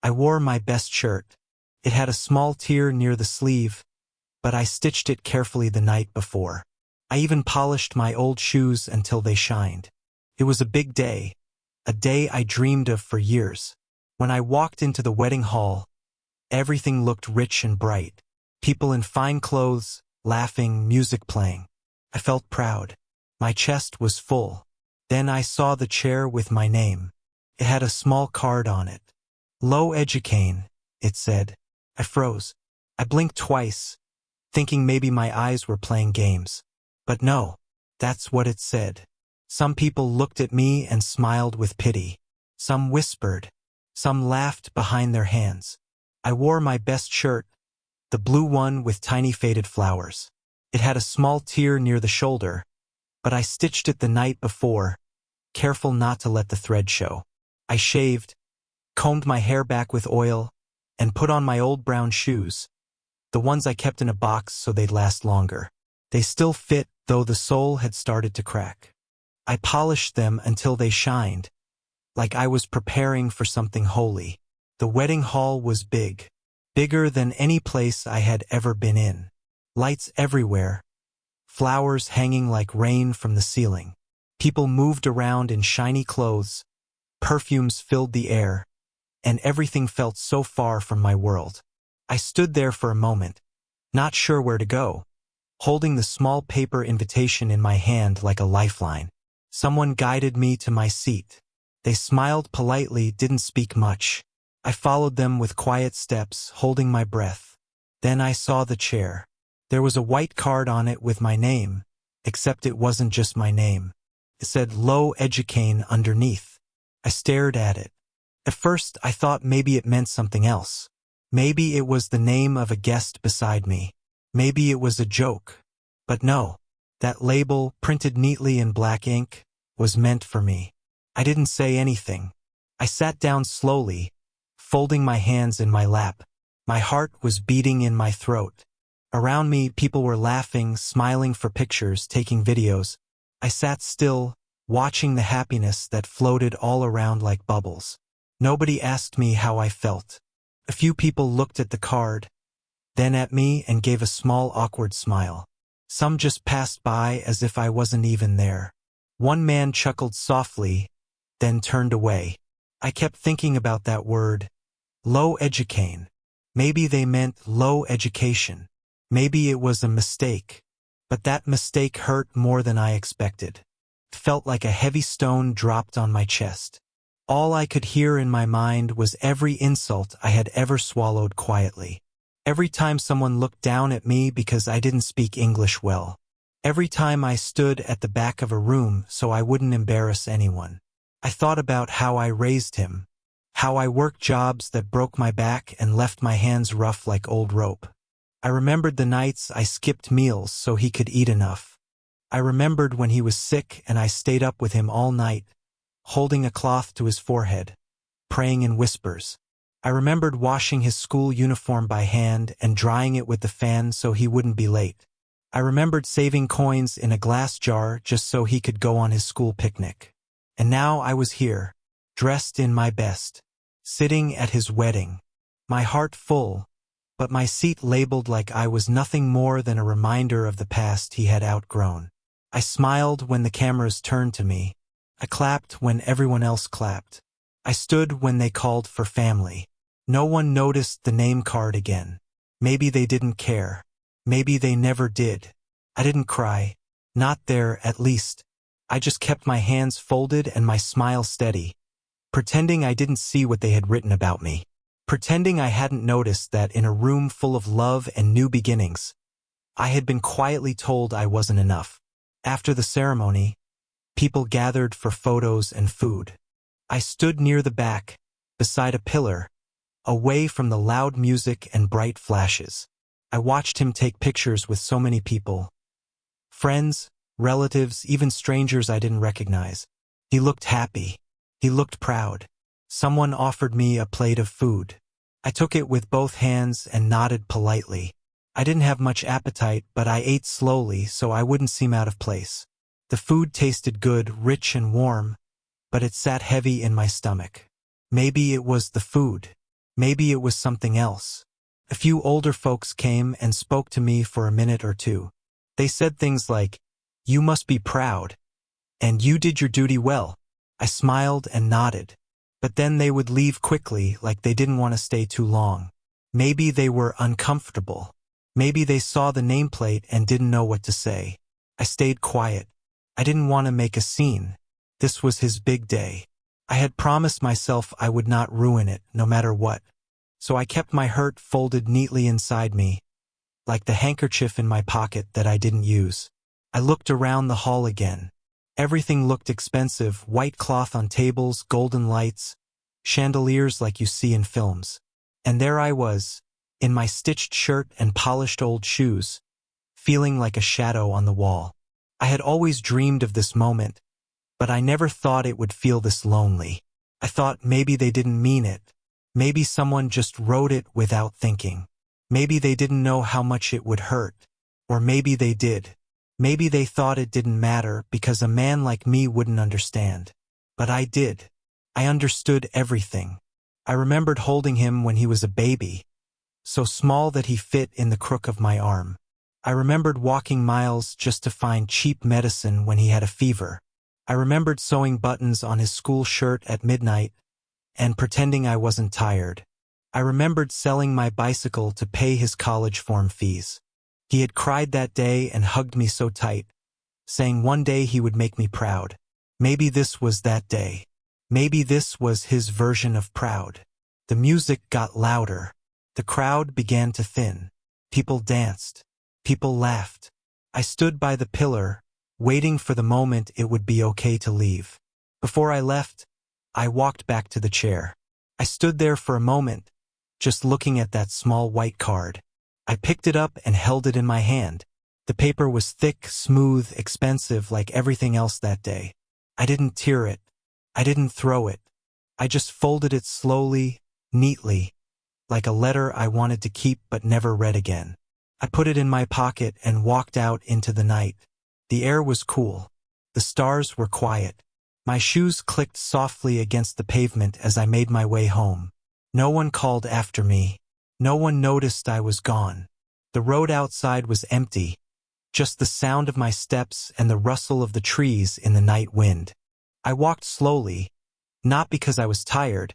I wore my best shirt. It had a small tear near the sleeve, but I stitched it carefully the night before. I even polished my old shoes until they shined. It was a big day, a day I dreamed of for years. When I walked into the wedding hall, everything looked rich and bright. People in fine clothes, laughing, music playing. I felt proud. My chest was full. Then I saw the chair with my name. It had a small card on it. Low Educane, it said. I froze. I blinked twice, thinking maybe my eyes were playing games. But no, that's what it said. Some people looked at me and smiled with pity. Some whispered. Some laughed behind their hands. I wore my best shirt, the blue one with tiny faded flowers. It had a small tear near the shoulder, but I stitched it the night before, careful not to let the thread show. I shaved, combed my hair back with oil, and put on my old brown shoes, the ones I kept in a box so they'd last longer. They still fit, though the sole had started to crack. I polished them until they shined, like I was preparing for something holy. The wedding hall was big, bigger than any place I had ever been in. Lights everywhere, flowers hanging like rain from the ceiling. People moved around in shiny clothes, perfumes filled the air, and everything felt so far from my world. I stood there for a moment, not sure where to go, holding the small paper invitation in my hand like a lifeline. Someone guided me to my seat. They smiled politely, didn't speak much. I followed them with quiet steps, holding my breath. Then I saw the chair. There was a white card on it with my name, except it wasn't just my name. It said Low Educane underneath. I stared at it. At first, I thought maybe it meant something else. Maybe it was the name of a guest beside me. Maybe it was a joke. But no, that label, printed neatly in black ink, was meant for me. I didn't say anything. I sat down slowly, folding my hands in my lap. My heart was beating in my throat. Around me, people were laughing, smiling for pictures, taking videos. I sat still, watching the happiness that floated all around like bubbles. Nobody asked me how I felt. A few people looked at the card, then at me and gave a small awkward smile. Some just passed by as if I wasn't even there. One man chuckled softly, then turned away. I kept thinking about that word, low educane. Maybe they meant low education. Maybe it was a mistake. But that mistake hurt more than I expected. It felt like a heavy stone dropped on my chest. All I could hear in my mind was every insult I had ever swallowed quietly. Every time someone looked down at me because I didn't speak English well. Every time I stood at the back of a room so I wouldn't embarrass anyone. I thought about how I raised him, how I worked jobs that broke my back and left my hands rough like old rope. I remembered the nights I skipped meals so he could eat enough. I remembered when he was sick and I stayed up with him all night, holding a cloth to his forehead, praying in whispers. I remembered washing his school uniform by hand and drying it with the fan so he wouldn't be late. I remembered saving coins in a glass jar just so he could go on his school picnic. And now I was here, dressed in my best, sitting at his wedding, my heart full, but my seat labeled like I was nothing more than a reminder of the past he had outgrown. I smiled when the cameras turned to me. I clapped when everyone else clapped. I stood when they called for family. No one noticed the name card again. Maybe they didn't care. Maybe they never did. I didn't cry. Not there, at least. I just kept my hands folded and my smile steady, pretending I didn't see what they had written about me. Pretending I hadn't noticed that in a room full of love and new beginnings, I had been quietly told I wasn't enough. After the ceremony, people gathered for photos and food. I stood near the back, beside a pillar, away from the loud music and bright flashes. I watched him take pictures with so many people. Friends, relatives, even strangers I didn't recognize. He looked happy. He looked proud. Someone offered me a plate of food. I took it with both hands and nodded politely. I didn't have much appetite, but I ate slowly so I wouldn't seem out of place. The food tasted good, rich and warm, but it sat heavy in my stomach. Maybe it was the food. Maybe it was something else. A few older folks came and spoke to me for a minute or two. They said things like, "You must be proud," and "You did your duty well." I smiled and nodded. But then they would leave quickly, like they didn't want to stay too long. Maybe they were uncomfortable. Maybe they saw the nameplate and didn't know what to say. I stayed quiet. I didn't want to make a scene. This was his big day. I had promised myself I would not ruin it, no matter what. So I kept my hurt folded neatly inside me, like the handkerchief in my pocket that I didn't use. I looked around the hall again. Everything looked expensive: white cloth on tables, golden lights, chandeliers like you see in films. And there I was, in my stitched shirt and polished old shoes, feeling like a shadow on the wall. I had always dreamed of this moment, but I never thought it would feel this lonely. I thought maybe they didn't mean it. Maybe someone just wrote it without thinking. Maybe they didn't know how much it would hurt. Or maybe they did. Maybe they thought it didn't matter because a man like me wouldn't understand. But I did. I understood everything. I remembered holding him when he was a baby, so small that he fit in the crook of my arm. I remembered walking miles just to find cheap medicine when he had a fever. I remembered sewing buttons on his school shirt at midnight and pretending I wasn't tired. I remembered selling my bicycle to pay his college form fees. He had cried that day and hugged me so tight, saying one day he would make me proud. Maybe this was that day. Maybe this was his version of proud. The music got louder. The crowd began to thin. People danced. People laughed. I stood by the pillar, waiting for the moment it would be okay to leave. Before I left, I walked back to the chair. I stood there for a moment, just looking at that small white card. I picked it up and held it in my hand. The paper was thick, smooth, expensive, like everything else that day. I didn't tear it. I didn't throw it. I just folded it slowly, neatly, like a letter I wanted to keep but never read again. I put it in my pocket and walked out into the night. The air was cool. The stars were quiet. My shoes clicked softly against the pavement as I made my way home. No one called after me. No one noticed I was gone. The road outside was empty, just the sound of my steps and the rustle of the trees in the night wind. I walked slowly, not because I was tired,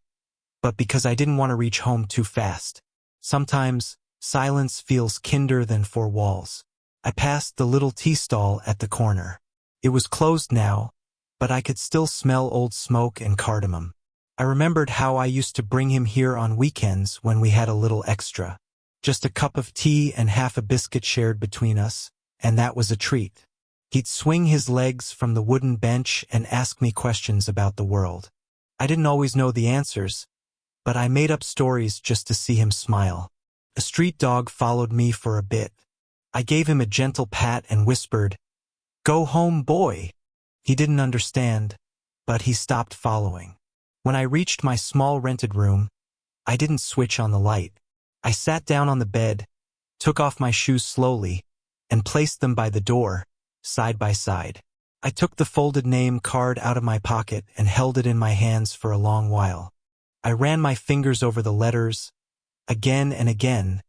but because I didn't want to reach home too fast. Sometimes, silence feels kinder than four walls. I passed the little tea stall at the corner. It was closed now, but I could still smell old smoke and cardamom. I remembered how I used to bring him here on weekends when we had a little extra. Just a cup of tea and half a biscuit shared between us, and that was a treat. He'd swing his legs from the wooden bench and ask me questions about the world. I didn't always know the answers, but I made up stories just to see him smile. A street dog followed me for a bit. I gave him a gentle pat and whispered, "Go home, boy." He didn't understand, but he stopped following. When I reached my small rented room, I didn't switch on the light. I sat down on the bed, took off my shoes slowly, and placed them by the door, side by side. I took the folded name card out of my pocket and held it in my hands for a long while. I ran my fingers over the letters, again and again,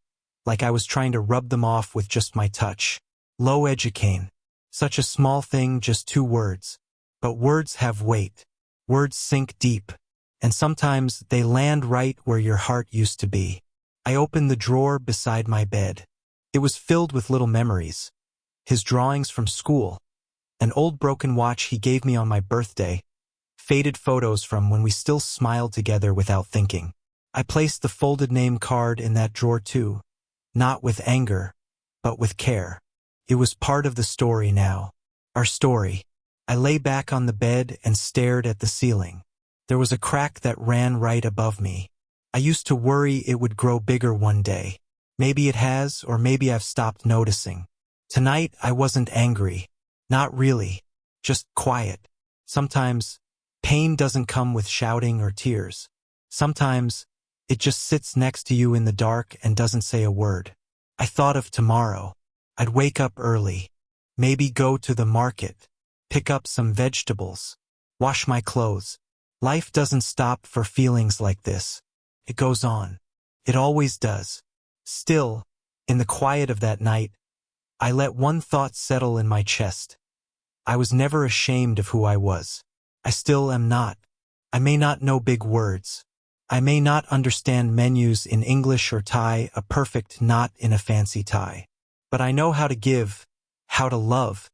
like I was trying to rub them off with just my touch. Educa. Such a small thing, just 2 words. But words have weight. Words sink deep. And sometimes they land right where your heart used to be. I opened the drawer beside my bed. It was filled with little memories. His drawings from school, an old broken watch he gave me on my birthday, faded photos from when we still smiled together without thinking. I placed the folded name card in that drawer too, not with anger, but with care. It was part of the story now. Our story. I lay back on the bed and stared at the ceiling. There was a crack that ran right above me. I used to worry it would grow bigger one day. Maybe it has, or maybe I've stopped noticing. Tonight I wasn't angry. Not really. Just quiet. Sometimes, pain doesn't come with shouting or tears. Sometimes, it just sits next to you in the dark and doesn't say a word. I thought of tomorrow. I'd wake up early. Maybe go to the market. Pick up some vegetables. Wash my clothes. Life doesn't stop for feelings like this. It goes on. It always does. Still, in the quiet of that night, I let one thought settle in my chest. I was never ashamed of who I was. I still am not. I may not know big words. I may not understand menus in English or Thai, a perfect knot in a fancy tie. But I know how to give, how to love,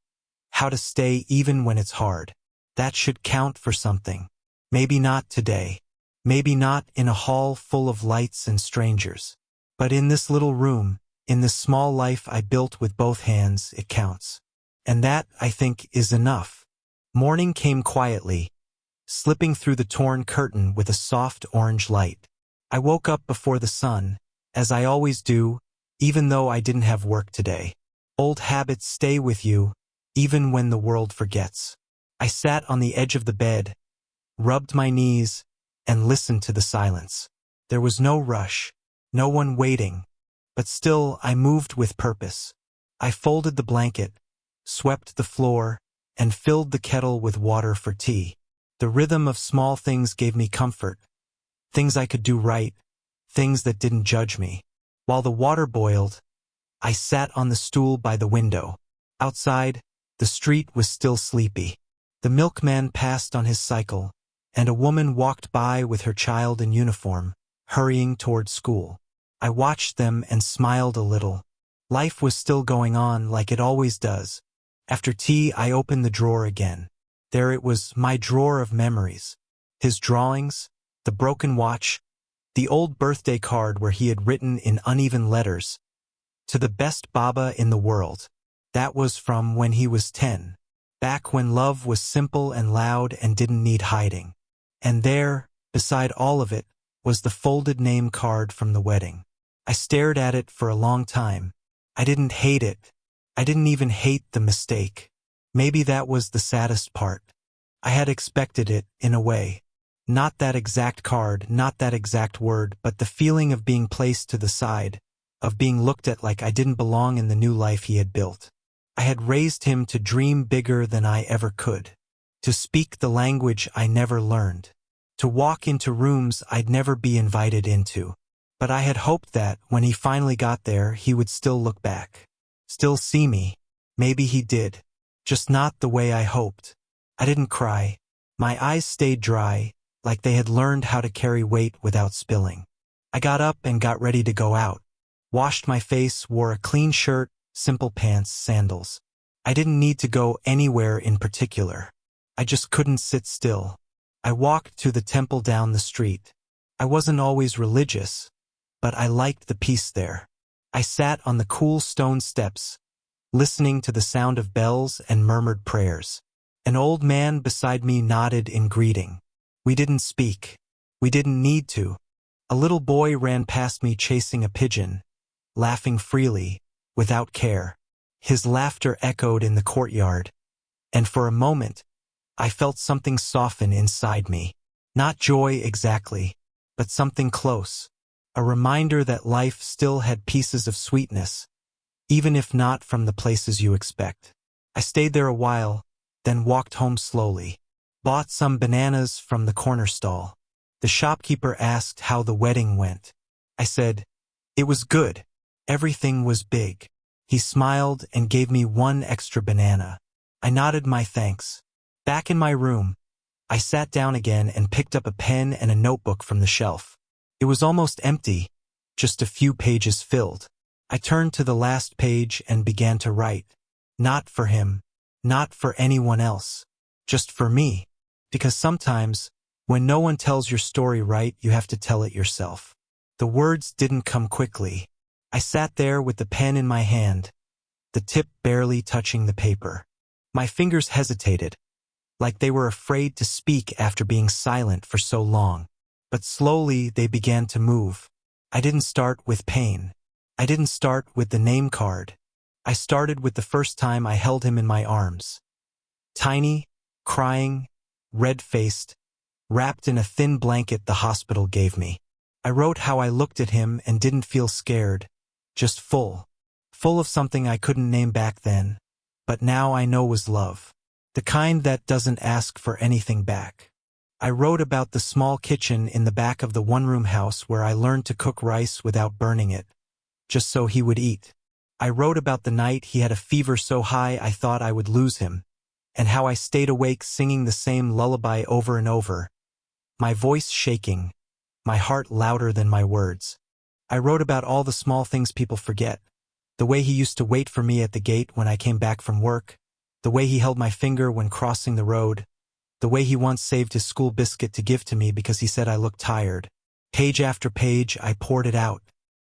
how to stay even when it's hard. That should count for something. Maybe not today. Maybe not in a hall full of lights and strangers. But in this little room, in this small life I built with both hands, it counts. And that, I think, is enough. Morning came quietly, slipping through the torn curtain with a soft orange light. I woke up before the sun, as I always do, even though I didn't have work today. Old habits stay with you, even when the world forgets. I sat on the edge of the bed, rubbed my knees, and listened to the silence. There was no rush, no one waiting, but still I moved with purpose. I folded the blanket, swept the floor, and filled the kettle with water for tea. The rhythm of small things gave me comfort, things I could do right, things that didn't judge me. While the water boiled, I sat on the stool by the window. Outside, the street was still sleepy. The milkman passed on his cycle, and a woman walked by with her child in uniform, hurrying toward school. I watched them and smiled a little. Life was still going on like it always does. After tea, I opened the drawer again. There it was, my drawer of memories. His drawings, the broken watch, the old birthday card where he had written in uneven letters, "To the best Baba in the world." That was from when he was 10. Back when love was simple and loud and didn't need hiding. And there, beside all of it, was the folded name card from the wedding. I stared at it for a long time. I didn't hate it. I didn't even hate the mistake. Maybe that was the saddest part. I had expected it, in a way. Not that exact card, not that exact word, but the feeling of being placed to the side, of being looked at like I didn't belong in the new life he had built. I had raised him to dream bigger than I ever could, to speak the language I never learned, to walk into rooms I'd never be invited into. But I had hoped that, when he finally got there, he would still look back, still see me. Maybe he did, just not the way I hoped. I didn't cry. My eyes stayed dry, like they had learned how to carry weight without spilling. I got up and got ready to go out, washed my face, wore a clean shirt, simple pants, sandals. I didn't need to go anywhere in particular. I just couldn't sit still. I walked to the temple down the street. I wasn't always religious, but I liked the peace there. I sat on the cool stone steps, listening to the sound of bells and murmured prayers. An old man beside me nodded in greeting. We didn't speak. We didn't need to. A little boy ran past me chasing a pigeon, laughing freely, without care. His laughter echoed in the courtyard, and for a moment, I felt something soften inside me. Not joy exactly, but something close. A reminder that life still had pieces of sweetness, even if not from the places you expect. I stayed there a while, then walked home slowly. Bought some bananas from the corner stall. The shopkeeper asked how the wedding went. I said, "It was good. Everything was big." He smiled and gave me one extra banana. I nodded my thanks. Back in my room, I sat down again and picked up a pen and a notebook from the shelf. It was almost empty, just a few pages filled. I turned to the last page and began to write. Not for him, not for anyone else, just for me. Because sometimes, when no one tells your story right, you have to tell it yourself. The words didn't come quickly. I sat there with the pen in my hand, the tip barely touching the paper. My fingers hesitated, like they were afraid to speak after being silent for so long. But slowly they began to move. I didn't start with pain. I didn't start with the name card. I started with the first time I held him in my arms. Tiny, crying, red-faced, wrapped in a thin blanket the hospital gave me. I wrote how I looked at him and didn't feel scared, just full of something I couldn't name back then, but now I know was love. The kind that doesn't ask for anything back. I wrote about the small kitchen in the back of the one-room house where I learned to cook rice without burning it, just so he would eat. I wrote about the night he had a fever so high I thought I would lose him, and how I stayed awake singing the same lullaby over and over, my voice shaking, my heart louder than my words. I wrote about all the small things people forget, the way he used to wait for me at the gate when I came back from work, the way he held my finger when crossing the road, the way he once saved his school biscuit to give to me because he said I looked tired. Page after page, I poured it out.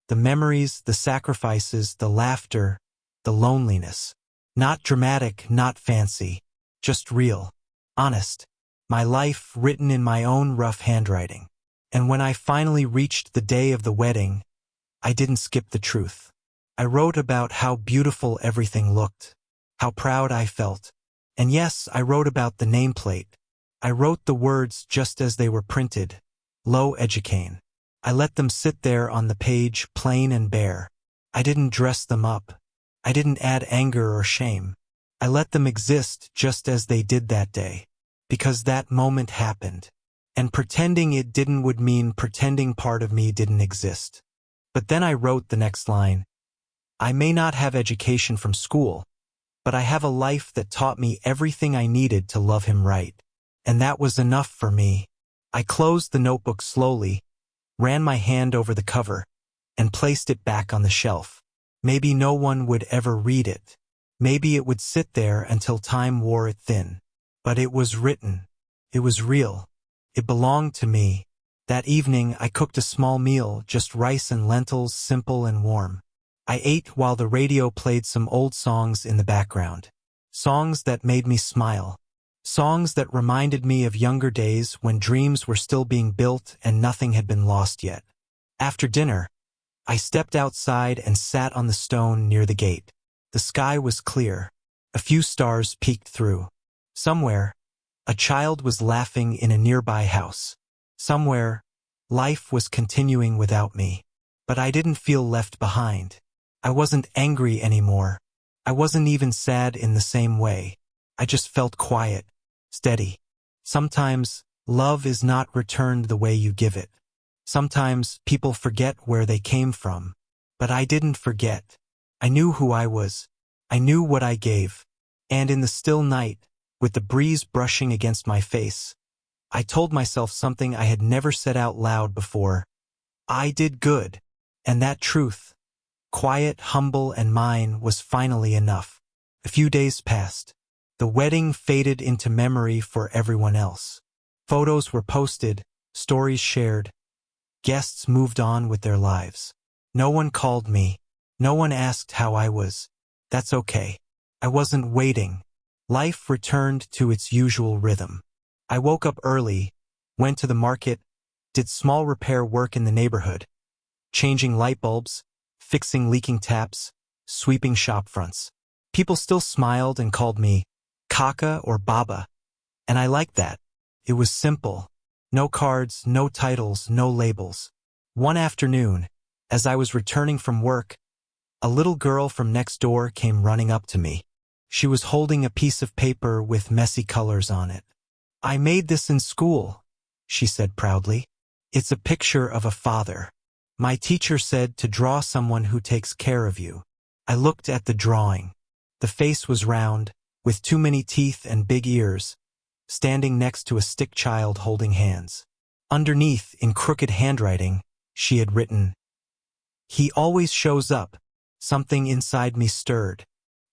The memories, the sacrifices, the laughter, the loneliness. Not dramatic, not fancy, just real, honest. My life written in my own rough handwriting. And when I finally reached the day of the wedding, I didn't skip the truth. I wrote about how beautiful everything looked, how proud I felt. And yes, I wrote about the nameplate. I wrote the words just as they were printed. Low Educane. I let them sit there on the page, plain and bare. I didn't dress them up. I didn't add anger or shame. I let them exist just as they did that day. Because that moment happened. And pretending it didn't would mean pretending part of me didn't exist. But then I wrote the next line. I may not have education from school, but I have a life that taught me everything I needed to love him right. And that was enough for me. I closed the notebook slowly, ran my hand over the cover, and placed it back on the shelf. Maybe no one would ever read it. Maybe it would sit there until time wore it thin. But it was written. It was real. It belonged to me. That evening I cooked a small meal, just rice and lentils, simple and warm. I ate while the radio played some old songs in the background. Songs that made me smile. Songs that reminded me of younger days when dreams were still being built and nothing had been lost yet. After dinner, I stepped outside and sat on the stone near the gate. The sky was clear. A few stars peeked through. Somewhere, a child was laughing in a nearby house. Somewhere, life was continuing without me. But I didn't feel left behind. I wasn't angry anymore. I wasn't even sad in the same way. I just felt quiet, steady. Sometimes, love is not returned the way you give it. Sometimes, people forget where they came from. But I didn't forget. I knew who I was. I knew what I gave. And in the still night, with the breeze brushing against my face, I told myself something I had never said out loud before. I did good. And that truth, quiet, humble, and mine, was finally enough. A few days passed. The wedding faded into memory for everyone else. Photos were posted, stories shared. Guests moved on with their lives. No one called me. No one asked how I was. That's okay. I wasn't waiting. Life returned to its usual rhythm. I woke up early, went to the market, did small repair work in the neighborhood, changing light bulbs, fixing leaking taps, sweeping shop fronts. People still smiled and called me Kaka or Baba, and I liked that. It was simple. No cards, no titles, no labels. One afternoon, as I was returning from work, a little girl from next door came running up to me. She was holding a piece of paper with messy colors on it. I made this in school, she said proudly. It's a picture of a father. My teacher said to draw someone who takes care of you. I looked at the drawing. The face was round, with too many teeth and big ears, standing next to a stick child holding hands. Underneath, in crooked handwriting, she had written, "He always shows up." Something inside me stirred.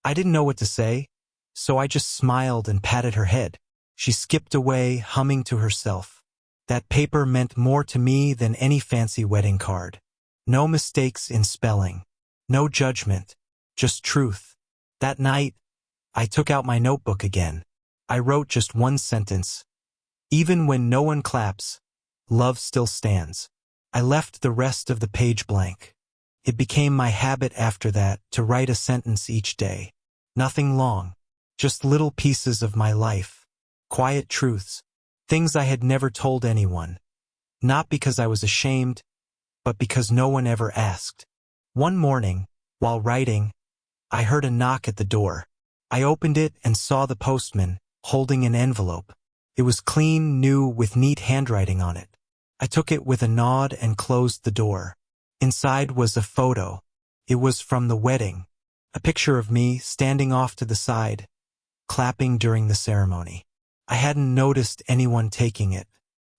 I didn't know what to say, so I just smiled and patted her head. She skipped away, humming to herself. That paper meant more to me than any fancy wedding card. No mistakes in spelling. No judgment. Just truth. That night, I took out my notebook again. I wrote just one sentence. Even when no one claps, love still stands. I left the rest of the page blank. It became my habit after that to write a sentence each day. Nothing long. Just little pieces of my life. Quiet truths. Things I had never told anyone. Not because I was ashamed, but because no one ever asked. One morning, while writing, I heard a knock at the door. I opened it and saw the postman, holding an envelope. It was clean, new, with neat handwriting on it. I took it with a nod and closed the door. Inside was a photo. It was from the wedding. A picture of me standing off to the side, clapping during the ceremony. I hadn't noticed anyone taking it.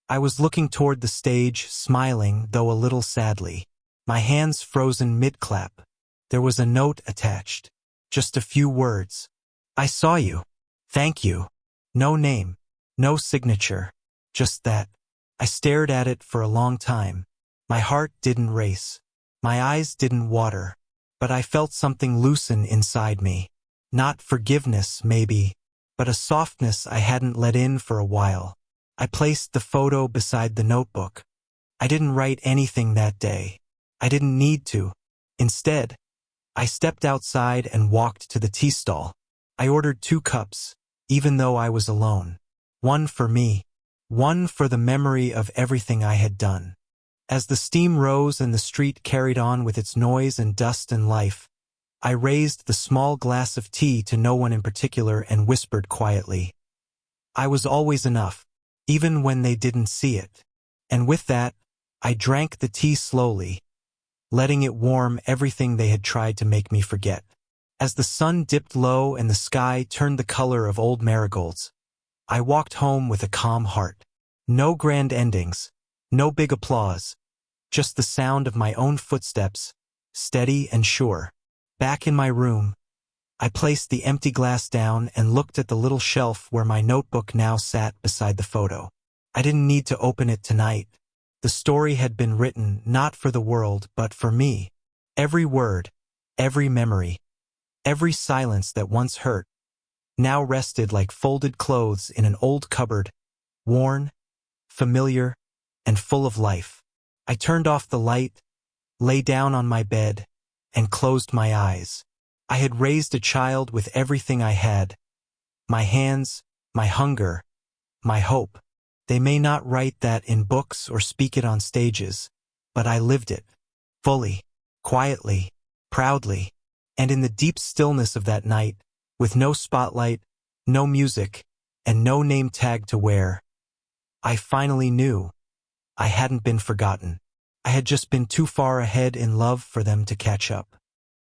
I was looking toward the stage, smiling, though a little sadly. My hands frozen mid-clap. There was a note attached. Just a few words. I saw you. Thank you. No name. No signature. Just that. I stared at it for a long time. My heart didn't race. My eyes didn't water. But I felt something loosen inside me. Not forgiveness, maybe, but a softness I hadn't let in for a while. I placed the photo beside the notebook. I didn't write anything that day. I didn't need to. Instead, I stepped outside and walked to the tea stall. I ordered 2 cups, even though I was alone. One for me, one for the memory of everything I had done. As the steam rose and the street carried on with its noise and dust and life, I raised the small glass of tea to no one in particular and whispered quietly, I was always enough, even when they didn't see it. And with that, I drank the tea slowly, letting it warm everything they had tried to make me forget. As the sun dipped low and the sky turned the color of old marigolds, I walked home with a calm heart. No grand endings, no big applause, just the sound of my own footsteps, steady and sure. Back in my room, I placed the empty glass down and looked at the little shelf where my notebook now sat beside the photo. I didn't need to open it tonight. The story had been written not for the world but for me. Every word, every memory, every silence that once hurt, now rested like folded clothes in an old cupboard, worn, familiar, and full of life. I turned off the light, lay down on my bed, and closed my eyes. I had raised a child with everything I had. My hands, my hunger, my hope. They may not write that in books or speak it on stages, but I lived it. Fully, quietly, proudly, and in the deep stillness of that night, with no spotlight, no music, and no name tag to wear, I finally knew. I hadn't been forgotten. I had just been too far ahead in love for them to catch up.